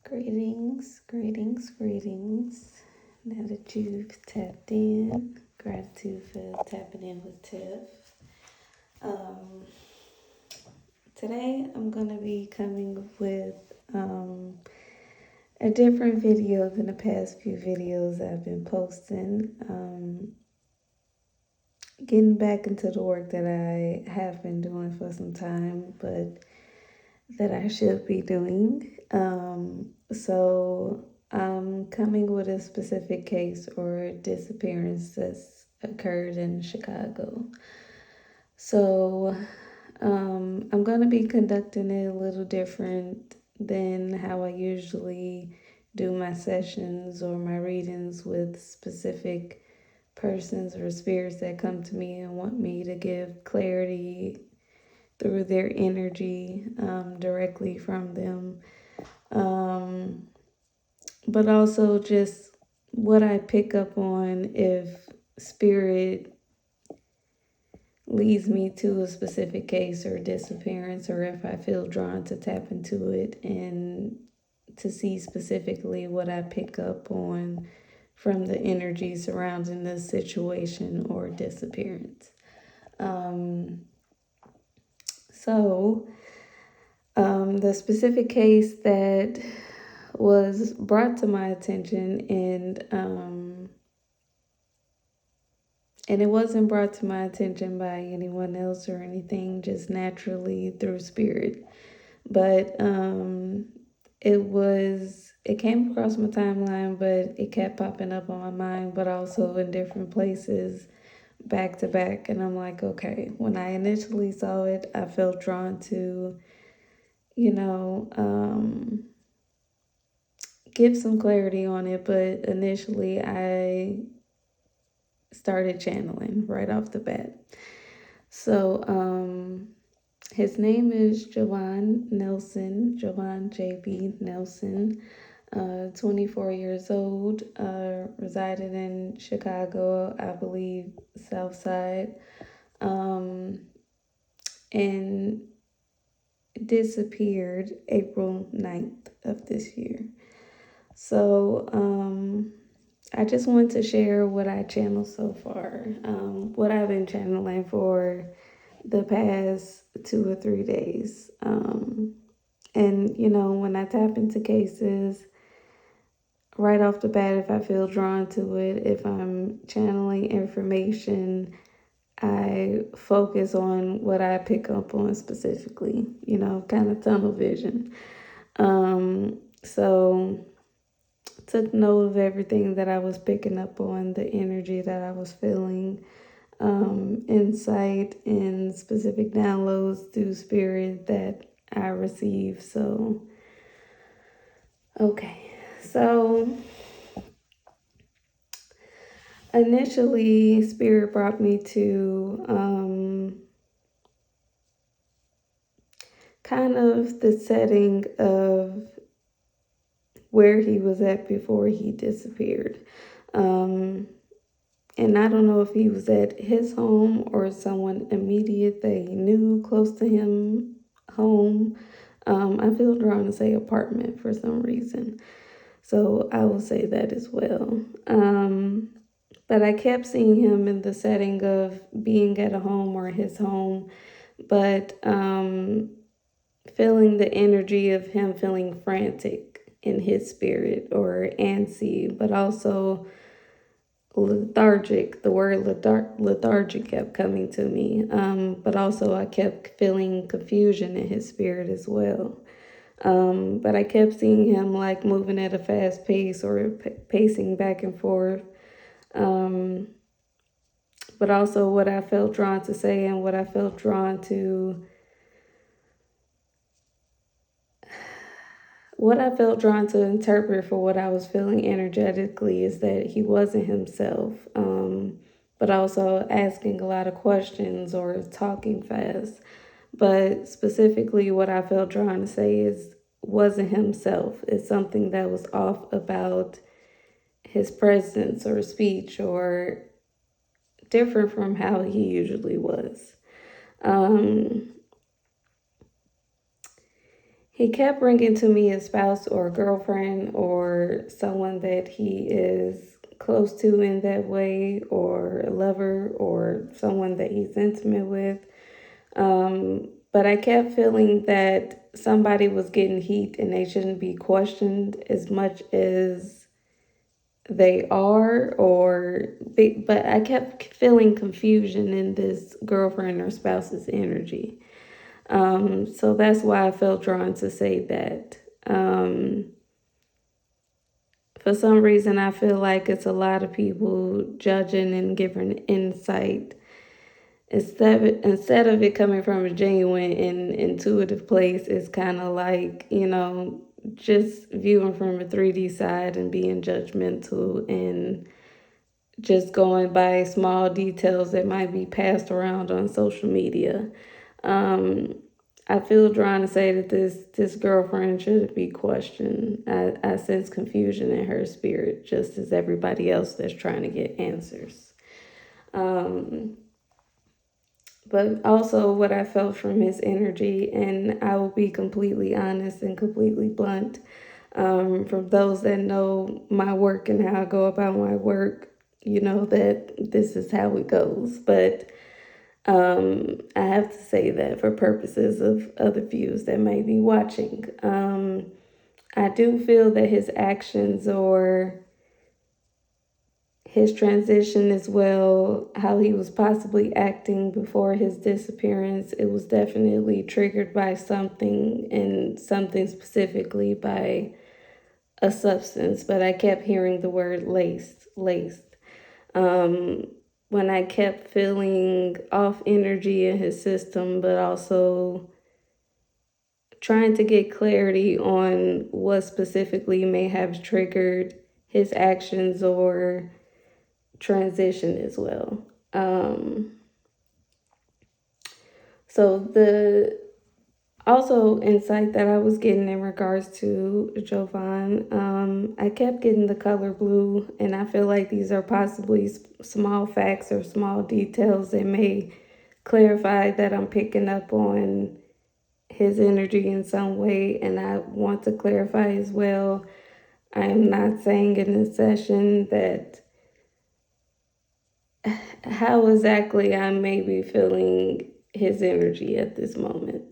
Greetings, greetings, greetings. Now that you've tapped in, gratitude for tapping in with Tiff. Today I'm going to be coming with a different video than the past few videos I've been posting. Getting back into the work that I have been doing for some time, but that I should be doing. So I'm coming with a specific case or disappearance that's occurred in Chicago. So I'm going to be conducting it a little different than how I usually do my sessions or my readings with specific persons or spirits that come to me and want me to give clarity through their energy directly from them. But also just what I pick up on if spirit leads me to a specific case or disappearance, or if I feel drawn to tap into it and to see specifically what I pick up on from the energy surrounding this situation or disappearance. The specific case that was brought to my attention, and it wasn't brought to my attention by anyone else or anything, just naturally through spirit. But it came across my timeline, but it kept popping up on my mind, but also in different places back to back. And I'm like, okay, when I initially saw it, I felt drawn to, give some clarity on it. But initially I started channeling right off the bat. So his name is JOVON Nelson, JOVON J.B. Nelson, 24 years old, resided in Chicago, I believe, South Side, and disappeared April 9th of this year. So I just want to share what I channeled so far, what I've been channeling for the past 2 or 3 days. And, when I tap into cases, right off the bat, if I feel drawn to it, if I'm channeling information, I focus on what I pick up on specifically, kind of tunnel vision. So took note of everything that I was picking up on, the energy that I was feeling, insight and specific downloads through spirit that I received. So, okay. So initially, spirit brought me to kind of the setting of where he was at before he disappeared. And I don't know if he was at his home or someone immediate that he knew close to him home. I feel drawn to say apartment for some reason. So I will say that as well. But I kept seeing him in the setting of being at a home or his home, but feeling the energy of him feeling frantic in his spirit or antsy, but also lethargic. The word lethargic kept coming to me, but also I kept feeling confusion in his spirit as well. But I kept seeing him like moving at a fast pace or pacing back and forth. But also what I felt drawn to say and what I felt drawn to interpret for what I was feeling energetically is that he wasn't himself, but also asking a lot of questions or talking fast. But specifically what I felt drawn to say is wasn't himself. It's something that was off about his presence or speech or different from how he usually was. he kept bringing to me a spouse or a girlfriend or someone that he is close to in that way, or a lover or someone that he's intimate with. But I kept feeling that somebody was getting heat and they shouldn't be questioned as much as they are, but I kept feeling confusion in this girlfriend or spouse's energy. So that's why I felt drawn to say that. For some reason, I feel like it's a lot of people judging and giving insight instead of it coming from a genuine and intuitive place. It's kind of like, just viewing from a 3D side and being judgmental and just going by small details that might be passed around on social media. I feel drawn to say that this girlfriend should be questioned. I sense confusion in her spirit, just as everybody else that's trying to get answers. But also what I felt from his energy, and I will be completely honest and completely blunt. From those that know my work and how I go about my work, you know that this is how it goes. But I have to say that for purposes of other views that may be watching, I do feel that his actions or his transition as well, how he was possibly acting before his disappearance, it was definitely triggered by something, and something specifically by a substance. But I kept hearing the word laced. When I kept feeling off energy in his system, but also trying to get clarity on what specifically may have triggered his actions or transition as well. So the also insight that I was getting in regards to Jovan, I kept getting the color blue, and I feel like these are possibly small facts or small details that may clarify that I'm picking up on his energy in some way. And I want to clarify as well, I am not saying in this session that how exactly I may be feeling his energy at this moment.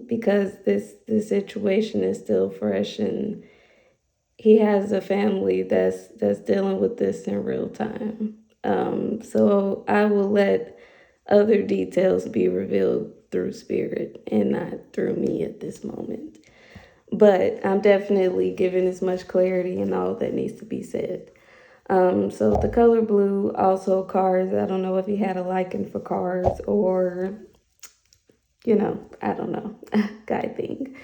Because this situation is still fresh, and he has a family that's dealing with this in real time. So I will let other details be revealed through spirit and not through me at this moment. But I'm definitely giving as much clarity and all that needs to be said. So the color blue, also cars. I don't know if he had a liking for cars or, I don't know, guy thing.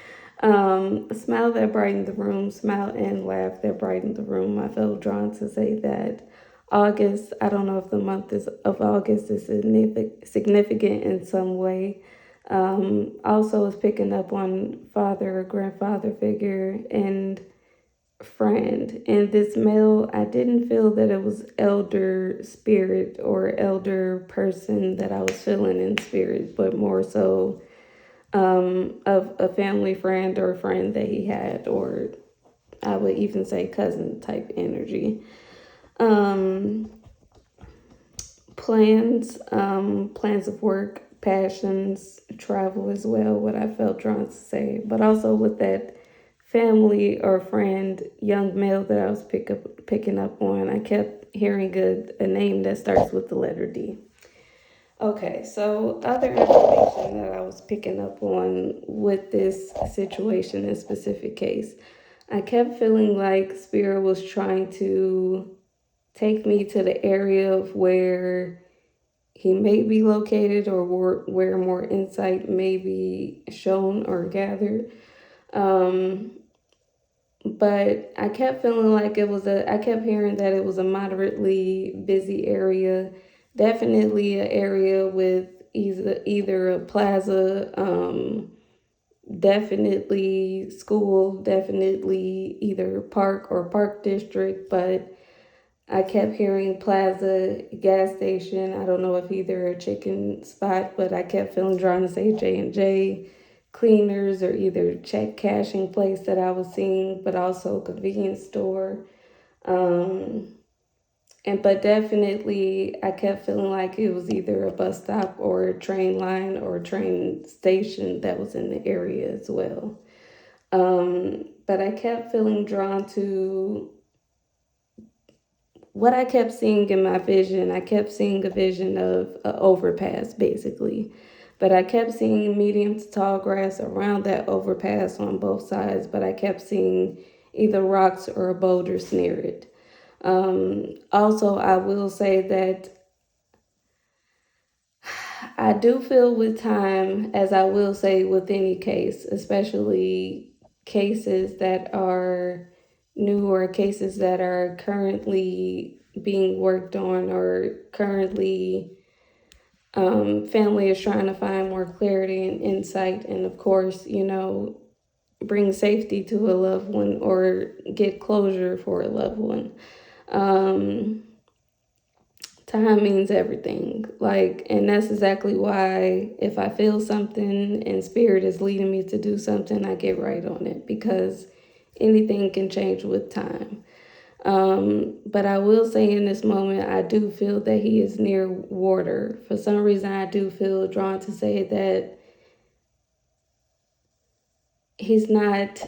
A smile that brightened the room, smile and laugh that brightened the room. I felt drawn to say that August, I don't know if the month of August is significant in some way. Also is picking up on father or grandfather figure and friend. And this male, I didn't feel that it was elder spirit or elder person that I was feeling in spirit, but more so of a family friend or friend that he had, or I would even say cousin type energy. Plans of work, passions, travel as well, what I felt drawn to say. But also with that family or friend, young male that I was picking up on, I kept hearing a name that starts with the letter D. Okay, so other information that I was picking up on with this situation in specific case, I kept feeling like Spirit was trying to take me to the area of where he may be located, or where more insight may be shown or gathered. But I kept feeling like I kept hearing that it was a moderately busy area, definitely an area with either a plaza, definitely school, definitely either park or park district. But I kept hearing plaza, gas station. I don't know if either a chicken spot, but I kept feeling drawn to say J&J, cleaners or either check cashing place that I was seeing, but also convenience store. But definitely I kept feeling like it was either a bus stop or a train line or a train station that was in the area as well. But I kept feeling drawn to what I kept seeing in my vision. I kept seeing a vision of an overpass, basically. But I kept seeing medium to tall grass around that overpass on both sides, but I kept seeing either rocks or boulders near it. Also, I will say that I do feel with time, as I will say with any case, especially cases that are new or cases that are currently being worked on or currently family is trying to find more clarity and insight, and of course, bring safety to a loved one or get closure for a loved one. Time means everything. And that's exactly why if I feel something and spirit is leading me to do something, I get right on it, because anything can change with time. But I will say in this moment, I do feel that he is near water. For some reason, I do feel drawn to say that he's not.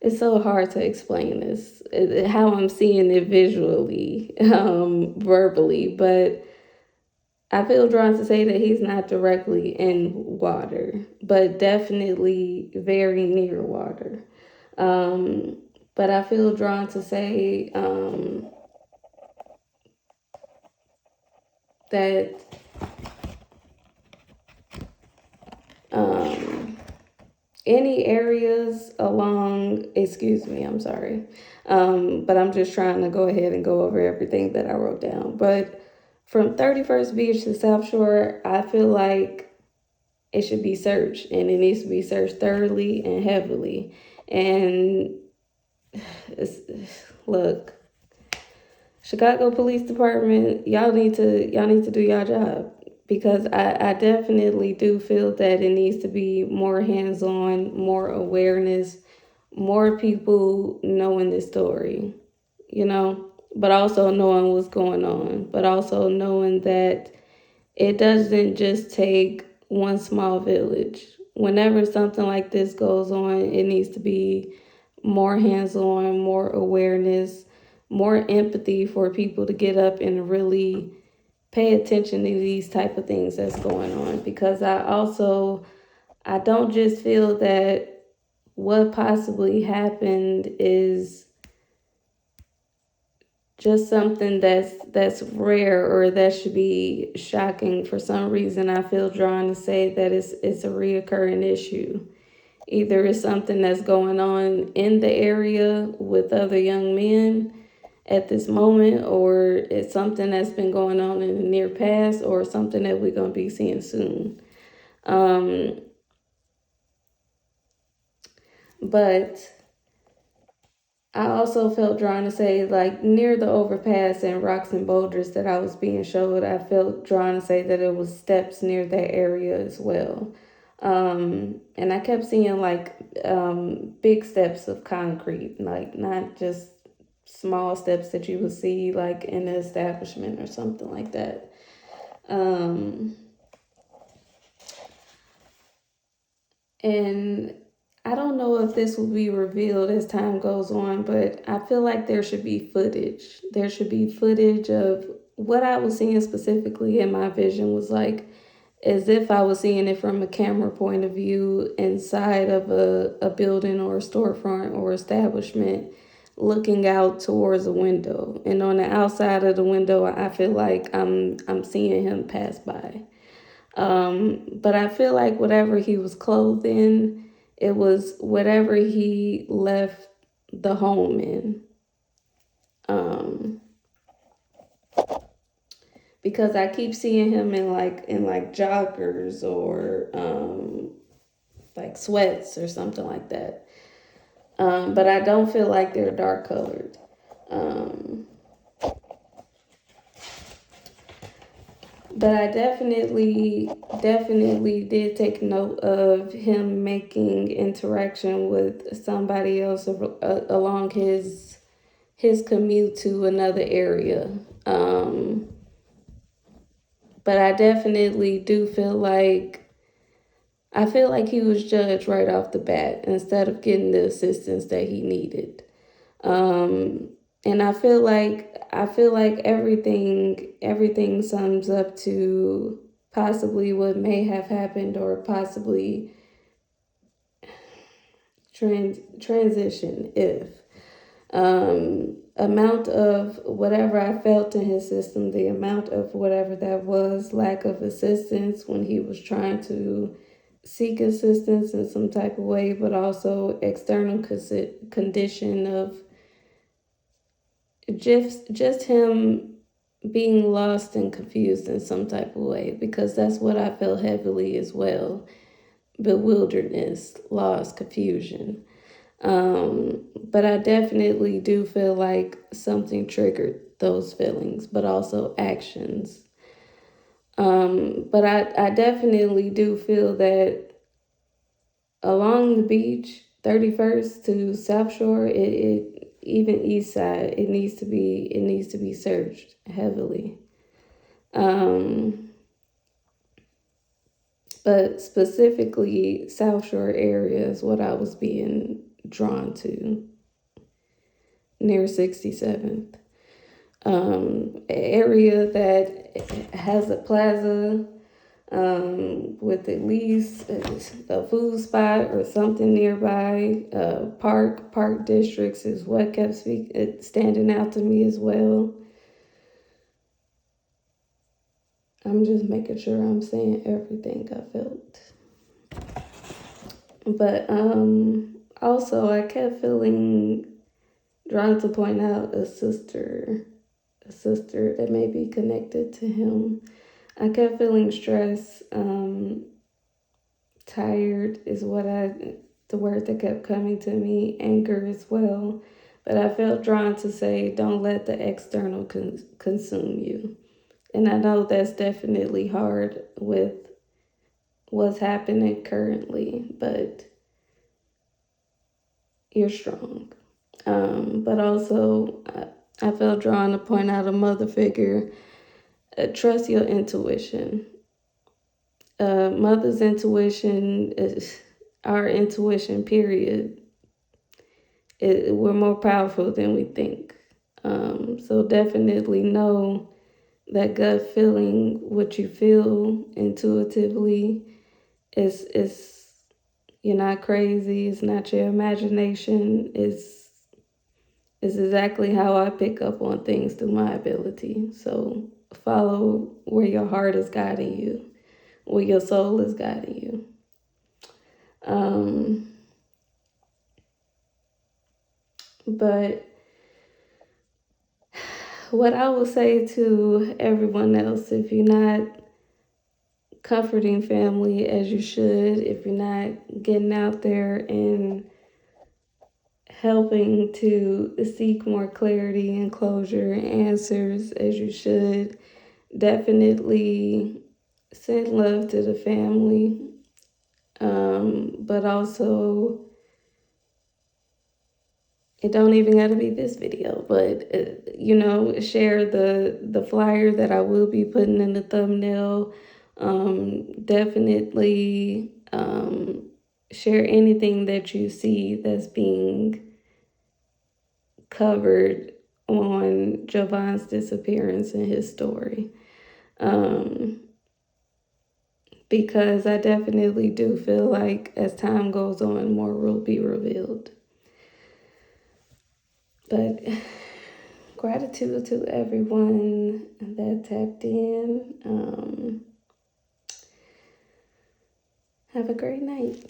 It's so hard to explain this, how I'm seeing it visually, verbally, but I feel drawn to say that he's not directly in water, but definitely very near water. But I feel drawn to say that any areas along, excuse me, I'm sorry, but I'm just trying to go ahead and go over everything that I wrote down. But from 31st Beach to South Shore, I feel like it should be searched, and it needs to be searched thoroughly and heavily. And look, Chicago Police Department, y'all need to do y'all job, because I definitely do feel that it needs to be more hands-on, more awareness, more people knowing this story, but also knowing what's going on, but also knowing that it doesn't just take one small village. Whenever something like this goes on, it needs to be more hands-on, more awareness, more empathy for people to get up and really pay attention to these type of things that's going on. Because I don't just feel that what possibly happened is just something that's rare or that should be shocking. For some reason, I feel drawn to say that it's a reoccurring issue. Either it's something that's going on in the area with other young men at this moment, or it's something that's been going on in the near past, or something that we're going to be seeing soon. But I also felt drawn to say, near the overpass and rocks and boulders that I was being showed, I felt drawn to say that it was steps near that area as well. And I kept seeing big steps of concrete, not just small steps that you would see in an establishment or something like that. And I don't know if this will be revealed as time goes on, but I feel like there should be footage. There should be footage of what I was seeing specifically in my vision was as if I was seeing it from a camera point of view inside of a building or a storefront or establishment, looking out towards a window. And on the outside of the window, I feel like I'm seeing him pass by. But I feel like whatever he was clothed in, it was whatever he left the home in. Because I keep seeing him in joggers or sweats or something like that. But I don't feel like they're dark colored. But I definitely did take note of him making interaction with somebody else along his commute to another area. But I definitely do feel like he was judged right off the bat instead of getting the assistance that he needed. And I feel like everything sums up to possibly what may have happened, or possibly transition if amount of whatever I felt in his system, the amount of whatever that was, lack of assistance when he was trying to seek assistance in some type of way, but also external condition of just him being lost and confused in some type of way, because that's what I felt heavily as well. Bewilderness, loss, confusion. But I definitely do feel like something triggered those feelings, but also actions. But I definitely do feel that along the beach, 31st to South Shore, it even East Side, it needs to be searched heavily. But specifically South Shore area is what I was being drawn to, near 67th. Area that has a plaza, with at least a food spot or something nearby. Park districts is what kept standing out to me as well. I'm just making sure I'm saying everything I felt. But also I kept feeling drawn to point out a sister that may be connected to him. I kept feeling stressed. Tired is the word that kept coming to me. Anger as well. But I felt drawn to say, don't let the external consume you. And I know that's definitely hard with what's happening currently, but you're strong. But also, I felt drawn to point out a mother figure. Trust your intuition. Mother's intuition is our intuition, period. We're more powerful than we think. So definitely know that gut feeling, what you feel intuitively, is you're not crazy. It's not your imagination. It's exactly how I pick up on things through my ability. So follow where your heart is guiding you, where your soul is guiding you. But what I will say to everyone else, if you're not comforting family as you should, if you're not getting out there and helping to seek more clarity and closure and answers as you should, definitely send love to the family. But also, it don't even got to be this video, but share the flyer that I will be putting in the thumbnail. Definitely share anything that you see that's being covered on JOVON's disappearance and his story. Because I definitely do feel like as time goes on, more will be revealed. But gratitude to everyone that tapped in. Have a great night.